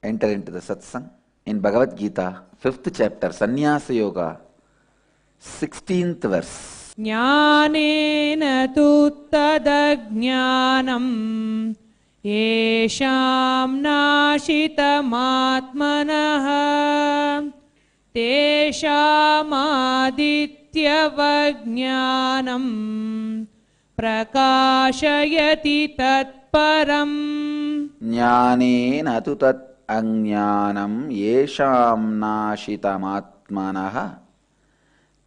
enter into the satsang. In Bhagavad Gita, 5th chapter, Sannyasa Yoga, 16th verse. Jnanena tu tadajnanam yesham nashitamatmanaha tesham adityavajnanam prakashayati tatparam. Jnanena tu tat ajnanam yesham nashitamatmanaha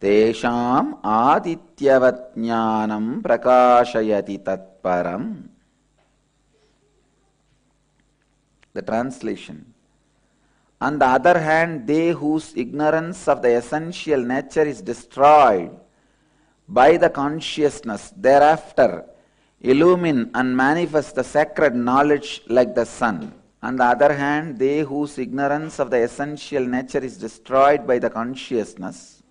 tesham adityavat jnanam prakashayati tatparam. The translation. On the other hand, they whose ignorance of the essential nature is destroyed by the consciousness thereafter illumine and manifest the sacred knowledge like the sun. On the other hand, they whose ignorance of the essential nature is destroyed by the consciousness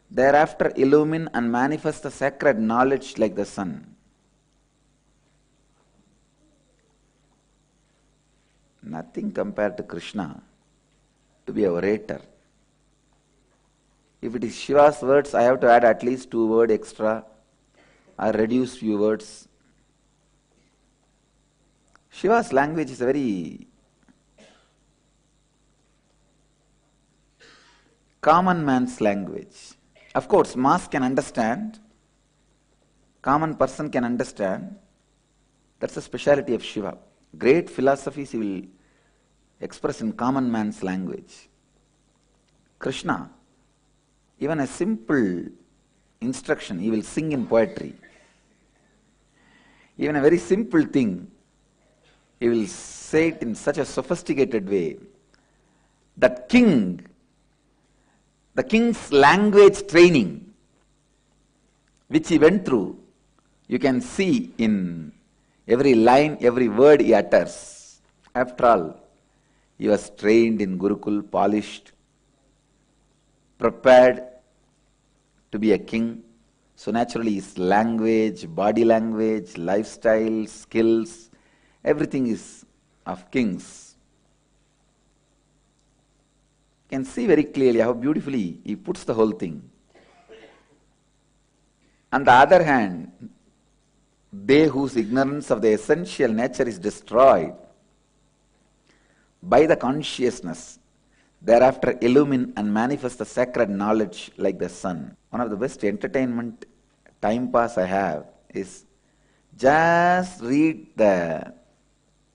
thereafter illumine and manifest the sacred knowledge like the sun. Nothing compared to Krishna to be a orator. If it is Shiva's words, I have to add at least 2 words extra or reduce few words. Shiva's language is a very common man's language. Of course, mass can understand, common person can understand. That's the speciality of Shiva. Great philosophies he will express in common man's language. Krishna, even a simple instruction, he will sing in poetry. Even a very simple thing, he will say it in such a sophisticated way that the king's language training, which he went through, you can see in every line, every word he utters. After all, he was trained in Gurukul, polished, prepared to be a king. So naturally his language, body language, lifestyle, skills, everything is of kings. You can see very clearly how beautifully he puts the whole thing. On the other hand, they whose ignorance of the essential nature is destroyed by the consciousness thereafter illumine and manifest the sacred knowledge like the sun. One of the best entertainment time pass I have is just read the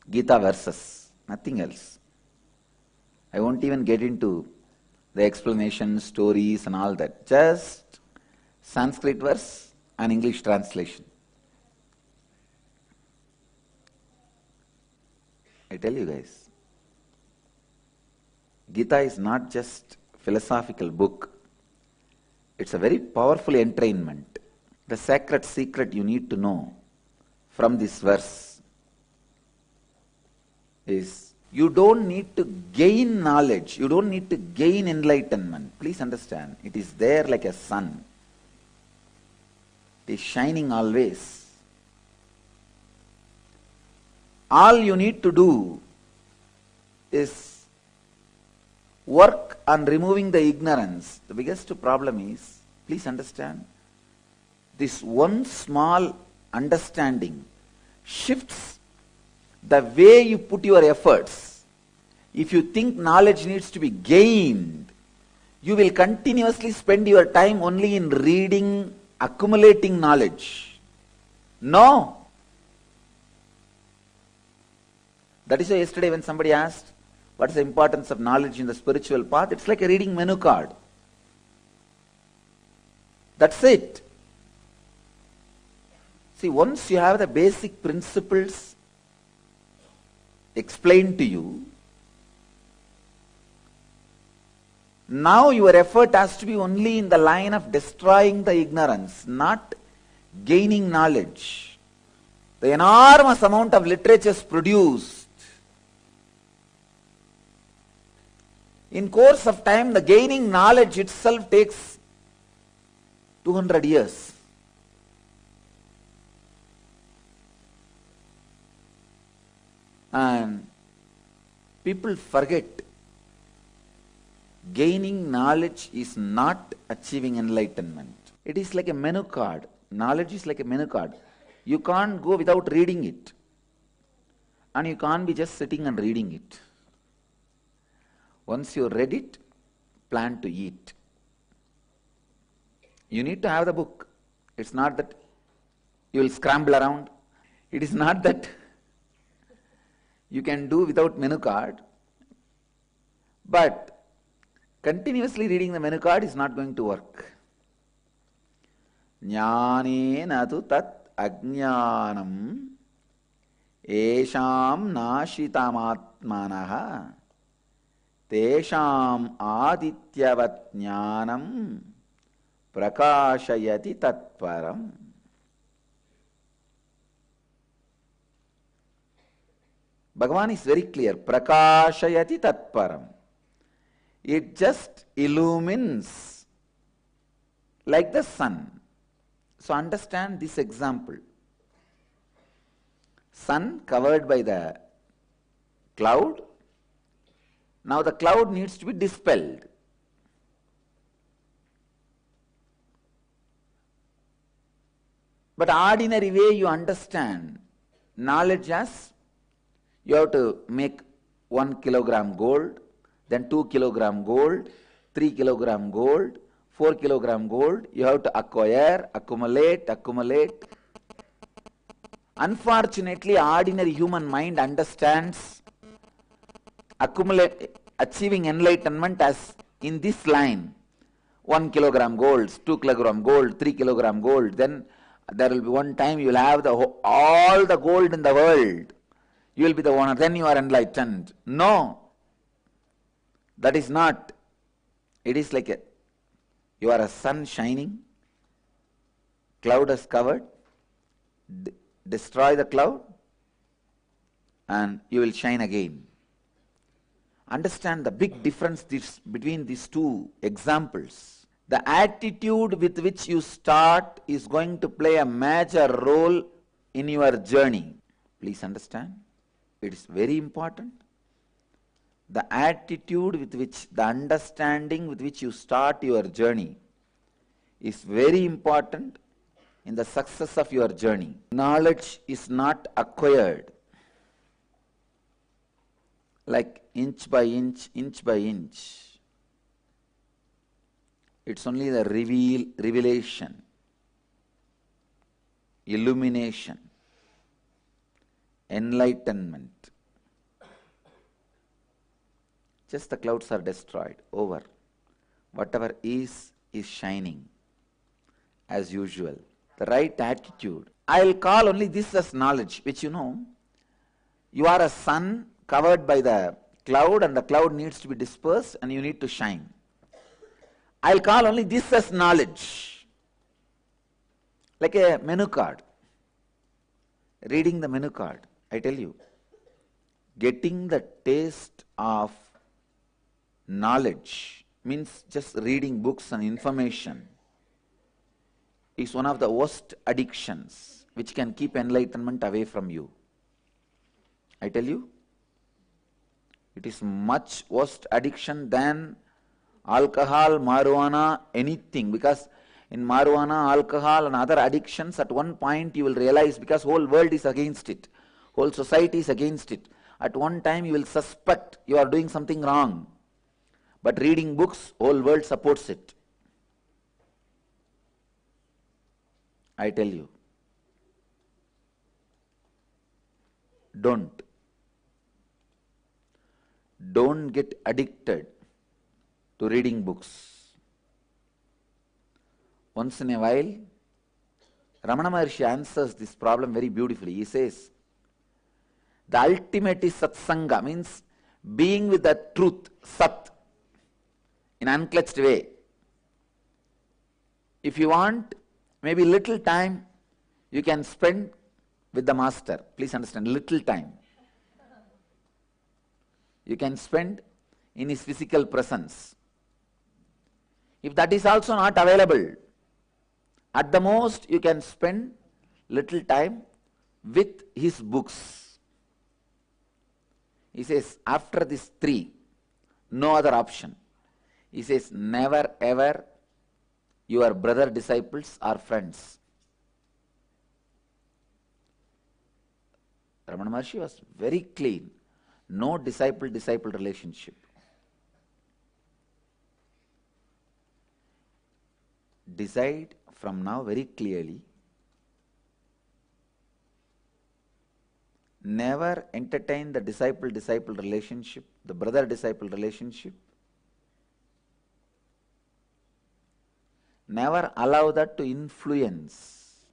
Gita verses, nothing else. I won't even get into the explanation, stories and all that. Just Sanskrit verse and English translation. I tell you guys, Gita is not just philosophical book. It's a very powerful entrainment. The sacred secret you need to know from this verse is you don't need to gain knowledge. You don't need to gain enlightenment. Please understand, it is there like a sun. It is shining always. All you need to do is work on removing the ignorance. The biggest problem is, please understand, this one small understanding shifts the way you put your efforts. If you think knowledge needs to be gained, you will continuously spend your time only in reading, accumulating knowledge. No. That is why yesterday when somebody asked, what is the importance of knowledge in the spiritual path? It's like a reading menu card. That's it. See, once you have the basic principles explained to you, now your effort has to be only in the line of destroying the ignorance, not gaining knowledge. The enormous amount of literatures produced, in course of time, the gaining knowledge itself takes 200 years. And People forget gaining knowledge is not achieving enlightenment. It is like a menu card. Knowledge is like a menu card. You can't go without reading it. And you can't be just sitting and reading it. Once you read it, plan to eat. You need to have the book. It's not that you will scramble around. It is not that you can do without menu card. But continuously reading the menu card is not going to work. Jnanena tu tat ajnanam esham nashitamatmanaha tesham adityavat jnanam prakashayati tatparam. Bhagavan is very clear. Prakashayati tatparam. It just illumines like the sun. So understand this example. Sun covered by the cloud. Now the cloud needs to be dispelled. But ordinary way you understand knowledge as you have to make 1 kilogram gold, then 2 kilogram gold, 3 kilogram gold, 4 kilogram gold. You have to acquire, accumulate. Unfortunately, ordinary human mind understands achieving enlightenment as in this line. 1 kilogram gold, 2 kilogram gold, 3 kilogram gold. Then there will be one time you will have all the gold in the world. You will be the owner. Then you are enlightened. No. That is not. It is like you are a sun shining. Cloud has covered. Destroy the cloud and you will shine again. Understand the big difference between these two examples. The attitude with which you start is going to play a major role in your journey. Please understand. It is very important. The attitude with which, the understanding with which you start your journey is very important in the success of your journey. Knowledge is not acquired like inch by inch, inch by inch. It's only the revelation, illumination, enlightenment. Just the clouds are destroyed, over. Whatever is shining as usual. The right attitude. I will call only this as knowledge, which you know. You are a sun covered by the cloud and the cloud needs to be dispersed and you need to shine. I will call only this as knowledge. Like a menu card. Reading the menu card, I tell you. Getting the taste of knowledge means just reading books and information is one of the worst addictions which can keep enlightenment away from you. I tell you, it is much worse addiction than alcohol, marijuana, anything, because in marijuana, alcohol and other addictions at one point you will realize, because whole world is against it, whole society is against it, at one time you will suspect you are doing something wrong. But reading books, whole world supports it. I tell you. Don't get addicted to reading books. Once in a while, Ramana Maharshi answers this problem very beautifully. He says, the ultimate is SATSANG, means being with the truth, Sat, in unclutched way. If you want maybe little time, you can spend with the master. Please understand, little time. You can spend in his physical presence. If that is also not available, at the most you can spend little time with his books. He says, after these three, no other option. He says, never ever your brother disciples are friends. Ramana Maharshi was very clean. No disciple-disciple relationship. Decide from now very clearly, never entertain the disciple-disciple relationship, the brother-disciple relationship. Never allow that to influence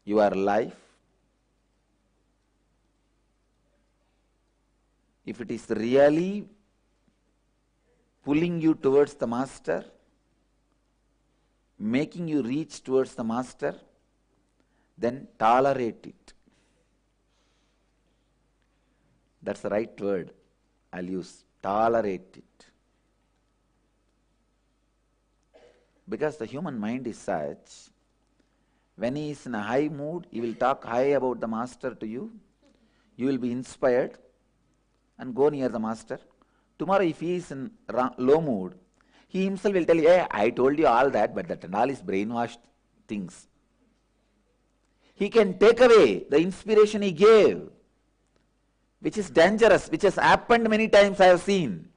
your life. If it is really pulling you towards the Master, making you reach towards the Master, then tolerate it. That's the right word I'll use. Tolerate it. Because the human mind is such, when he is in a high mood, he will talk high about the Master to you. You will be inspired and go near the Master. Tomorrow if he is in low mood, he himself will tell you, hey, I told you all that, but that and all is brainwashed things. He can take away the inspiration he gave, which is dangerous, which has happened many times I have seen.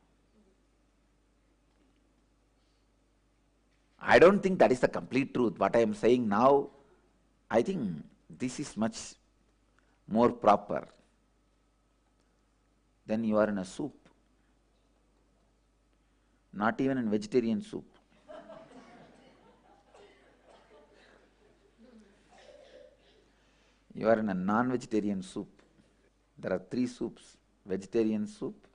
I don't think that is the complete truth. What I am saying now, I think this is much more proper. Then you are in a soup. Not even in vegetarian soup. You are in a non-vegetarian soup. There are 3 soups: vegetarian soup,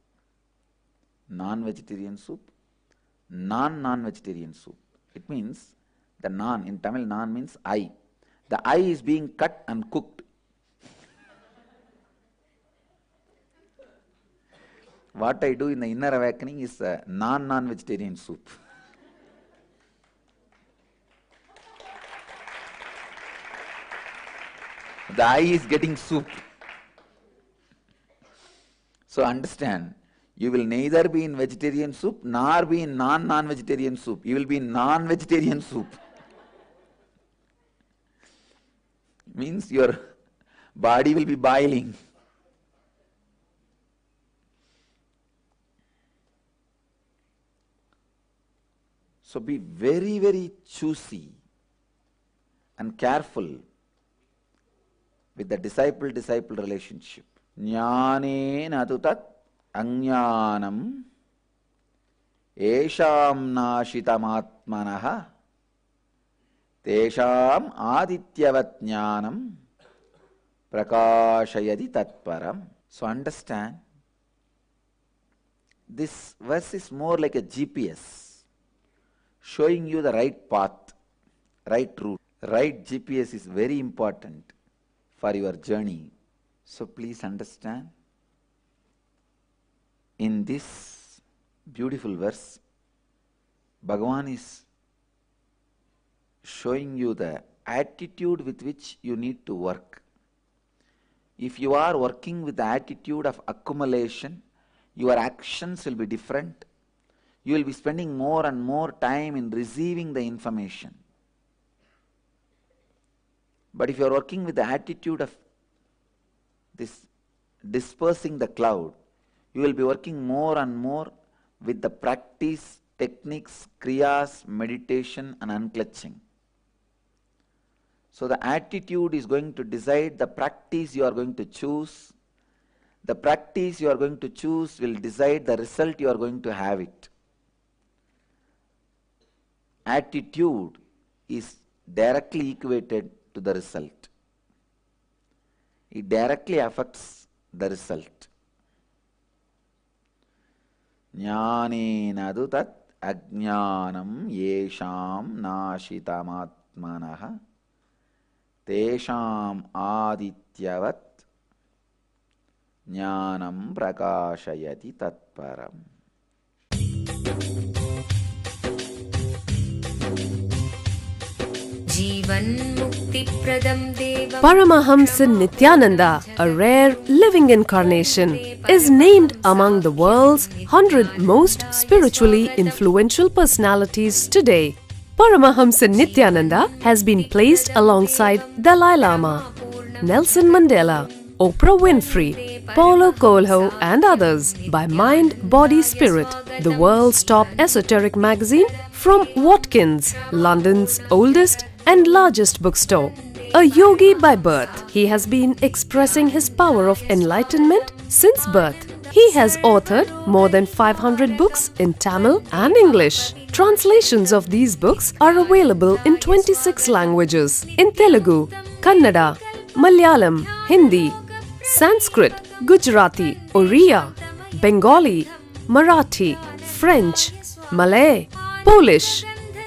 non-vegetarian soup, non-vegetarian soup. It means the naan, in Tamil naan means eye. The eye is being cut and cooked. What I do in the inner awakening is a non-vegetarian soup. The eye is getting soup. So understand, you will neither be in vegetarian soup nor be in non-vegetarian soup. You will be in non-vegetarian soup. Means your body will be boiling. So be very, very choosy and careful with the disciple-disciple relationship. Jnanena tu tat ajnanam esham nashitamatmanaha tesham adityavat jnanam prakashayati tatparam. So understand, this verse is more like a GPS, showing you the right path, right route. Right GPS is very important for your journey. So please understand, in this beautiful verse, Bhagavan is showing you the attitude with which you need to work. If you are working with the attitude of accumulation, your actions will be different. You will be spending more and more time in receiving the information. But if you are working with the attitude of this dispersing the cloud, you will be working more and more with the practice, techniques, kriyas, meditation and unclutching. So the attitude is going to decide the practice you are going to choose. The practice you are going to choose will decide the result you are going to have it. Attitude is directly equated to the result. It directly affects the result. Jnanena tu tat ajnanam yesham nashitamatmanaha tesham adityavat jnanam prakashayati tatparam. Jeevan Mukti Paramahamsa Nithyananda, a rare living incarnation, is named among the world's 100 most spiritually influential personalities today. Paramahamsa Nithyananda has been placed alongside Dalai Lama, Nelson Mandela, Oprah Winfrey, Paulo Coelho and others by Mind, Body, Spirit, the world's top esoteric magazine from Watkins, London's oldest and largest bookstore. A yogi by birth, he has been expressing his power of enlightenment since birth. He has authored more than 500 books in Tamil and English. Translations of these books are available in 26 languages in Telugu, Kannada, Malayalam, Hindi, Sanskrit, Gujarati, Oriya, Bengali, Marathi, French, Malay, Polish,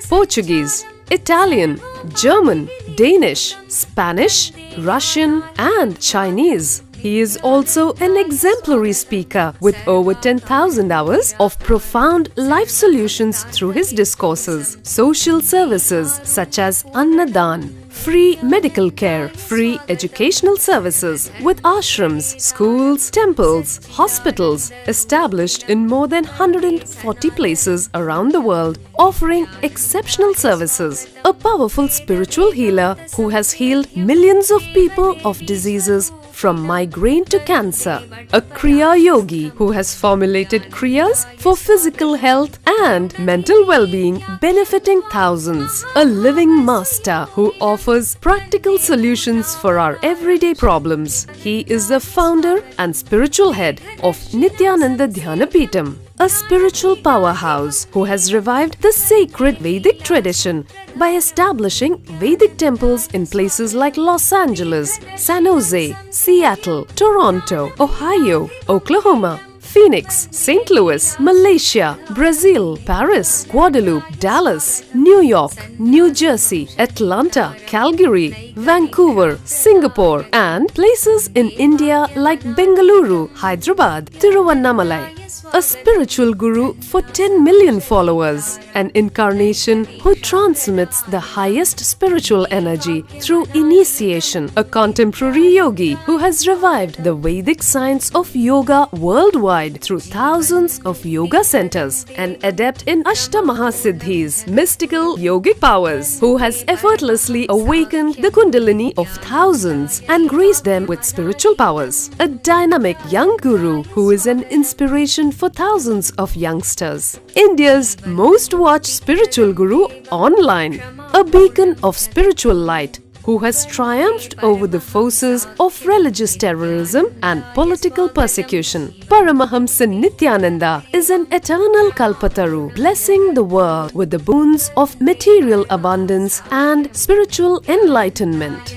Portuguese, Italian, German, Danish, Spanish, Russian and Chinese. He is also an exemplary speaker with over 10,000 hours of profound life solutions through his discourses. Social services such as Annadan, free medical care, free educational services with ashrams, schools, temples, hospitals established in more than 140 places around the world, offering exceptional services. A powerful spiritual healer who has healed millions of people of diseases from migraine to cancer. A Kriya Yogi who has formulated Kriyas for physical health and mental well-being, benefiting thousands. A living master who offers practical solutions for our everyday problems. He is the founder and spiritual head of Nithyananda Dhyanapeetham, a spiritual powerhouse who has revived the sacred Vedic tradition by establishing Vedic temples in places like Los Angeles, San Jose, Seattle, Toronto, Ohio, Oklahoma, Phoenix, St. Louis, Malaysia, Brazil, Paris, Guadeloupe, Dallas, New York, New Jersey, Atlanta, Calgary, Vancouver, Singapore, and places in India like Bengaluru, Hyderabad, Tiruvannamalai. A spiritual guru for 10 million followers, an incarnation who transmits the highest spiritual energy through initiation, a contemporary yogi who has revived the Vedic science of yoga worldwide through thousands of yoga centers, an adept in Ashtamahasiddhis, mystical yogic powers, who has effortlessly awakened the Kundalini of thousands and graced them with spiritual powers, a dynamic young guru who is an inspiration for thousands of youngsters. India's most watched spiritual guru online, a beacon of spiritual light who has triumphed over the forces of religious terrorism and political persecution. Paramahamsa Nithyananda is an eternal Kalpataru, blessing the world with the boons of material abundance and spiritual enlightenment.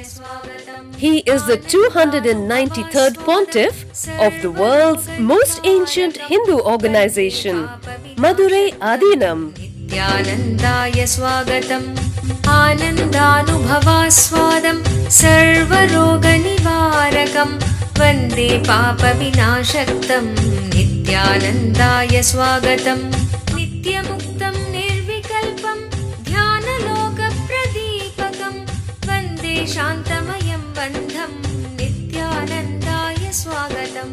He is the 293rd pontiff of the world's most ancient Hindu organization, MADURAI AADHEENAM. Nithyanandaya swagatam Anandanubhavaswadam Sarvaroga nivarakam Vande papa vinashaktam Nithyanandaya swagatam Nityamuktam nirvikalpam Dhyanaloka pradipakam Vande shantamayam bandham Nithyanandaya swagatam.